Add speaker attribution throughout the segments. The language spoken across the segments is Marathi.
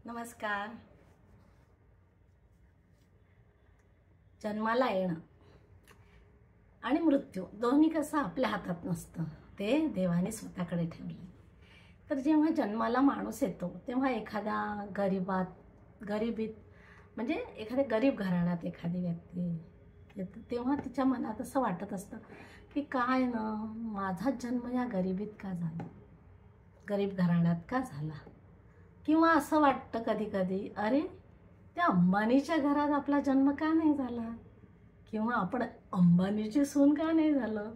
Speaker 1: नमस्कार. जन्माला येणं आणि मृत्यू दोन्ही कसं आपल्या हातात नसतं, ते देवाने स्वतःकडे ठेवले. तर जेव्हा जन्माला माणूस येतो तेव्हा एखाद्या गरिबीत म्हणजे एखाद्या गरीब घराण्यात एखादी व्यक्ती येते, तेव्हा तिच्या मनात असं वाटत असतं की काय ना, माझा जन्म या गरिबीत का झाला, गरीब घराण्यात का झाला. किंवा असं वाटतं कधी कधी, अरे त्या अंबानीच्या घरात आपला जन्म का नाही झाला, किंवा आपण अंबानीची सून का नाही झालं.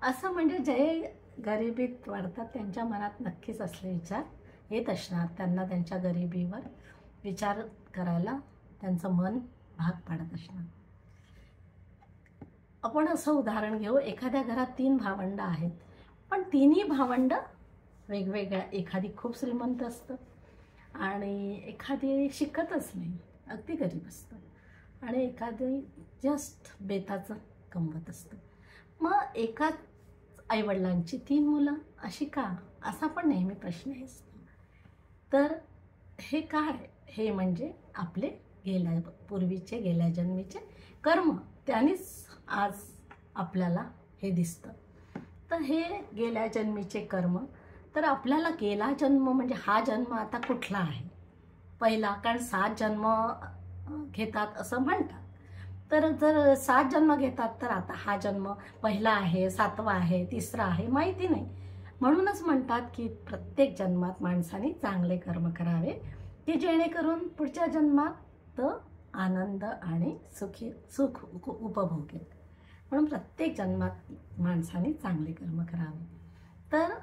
Speaker 1: असं म्हणजे जे गरिबीत वाढतात त्यांच्या मनात नक्कीच असले विचार येत असणार. त्यांना त्यांच्या गरिबीवर विचार करायला त्यांचं मन भाग पाडत असणार. आपण असं उदाहरण घेऊ, एखाद्या घरात 3 भावंड आहेत, पण तिन्ही भावंड वेगवेगळ्या. एखादी खूप श्रीमंत असतं आणि एखादी शिकतच नाही, अगदी गरीब असतं, आणि एखादी जस्ट बेताचं कमवत असतं. मग एकाच आईवडिलांची 3 मुलं अशी का, असा पण नेहमी प्रश्न असतो. तर हे काय, हे म्हणजे आपले गेल्या जन्मीचे कर्म, त्यांनीच आज आपल्याला हे दिसतं. तर हे गेल्या जन्मीचे कर्म. तर आपल्याला गेला जन्म म्हणजे हा जन्म आता कुठला आहे पहिला, कारण 7 जन्म घेतात असं म्हणतात. तर जर 7 जन्म घेतात तर आता हा जन्म पहिला आहे, 7वा आहे, 3रा आहे, माहिती नाही. म्हणूनच म्हणतात की प्रत्येक जन्मात माणसाने चांगले कर्म करावे, की जेणेकरून पुढच्या जन्मात आनंद आणि सुख उपभोगेल. म्हणून प्रत्येक जन्मात माणसाने चांगले कर्म करावे. तर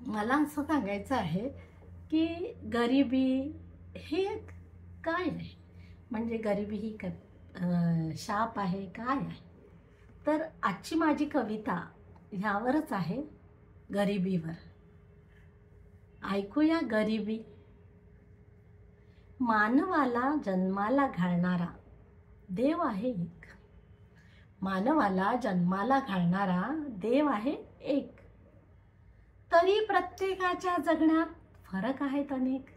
Speaker 1: मला असं सांगायचं आहे की गरिबी हे काय आहे, म्हणजे गरिबी ही शाप आहे काय आहे. तर आजची माझी कविता ह्यावरच आहे, गरिबीवर. ऐकूया गरिबी. मानवाला जन्माला घालणारा देव आहे एक. मानवाला जन्माला घालणारा देव आहे एक. तरी प्रत्येकाच्या जगण्यात फरक आहेत अनेक.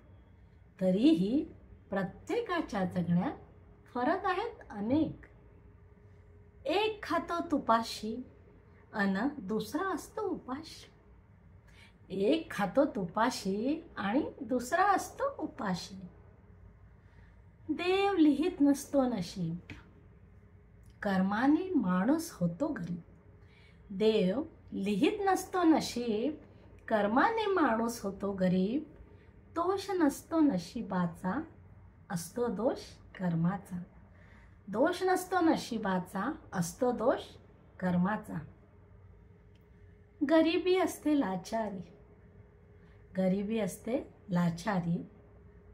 Speaker 1: तरीही प्रत्येकाच्या जगण्यात फरक आहेत अनेक. एक खातो तुपाशी अन दुसरा असतो उपाशी. एक खातो तुपाशी आणि दुसरा असतो उपाशी. देव लिहित नसतो नशीब, कर्माने माणूस होतो गरीब. देव लिहित नसतो नशीब, कर्माने माणूस होतो गरीब. दोष नसतो नशिबाचा, असतो दोष कर्माचा. दोष नसतो नशिबाचा, असतो दोष कर्माचा. गरिबी असते लाचारी, गरिबी असते लाचारी.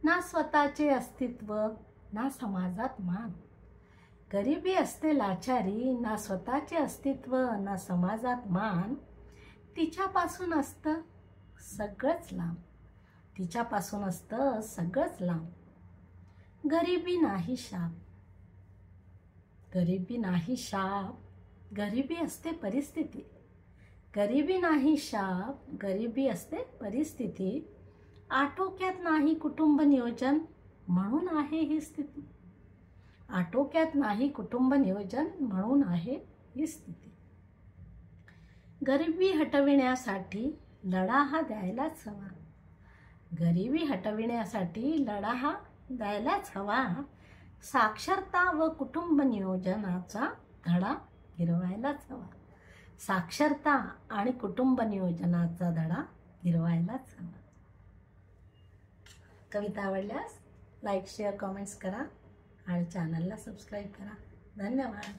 Speaker 1: ना स्वतःचे अस्तित्व ना समाजात मान. गरिबी असते लाचारी, ना स्वतःचे अस्तित्व ना समाजात मान. तिच्यापासून असतं सगळंच लांब, तिच्यापासून असतं सगळंच लांब. गरिबी नाही शाप, गरिबी नाही शाप. गरिबी असते परिस्थिती. गरिबी नाही शाप, गरिबी असते परिस्थिती. आटोक्यात नाही कुटुंब नियोजन, म्हणून आहे ही स्थिती. आटोक्यात नाही कुटुंब नियोजन, म्हणून आहे ही स्थिती. गरिबी हटविण्यासाठी लढा हा द्यायलाच हवा. गरिबी हटविण्यासाठी लढा हा द्यायलाच हवा. साक्षरता व कुटुंब नियोजनाचा धडा गिरवायलाच हवा. साक्षरता आणि कुटुंब नियोजनाचा धडा गिरवायलाच हवा. कविता आवडल्यास लाईक, शेअर, कमेंट्स करा आणि चॅनलला सबस्क्राईब करा. धन्यवाद.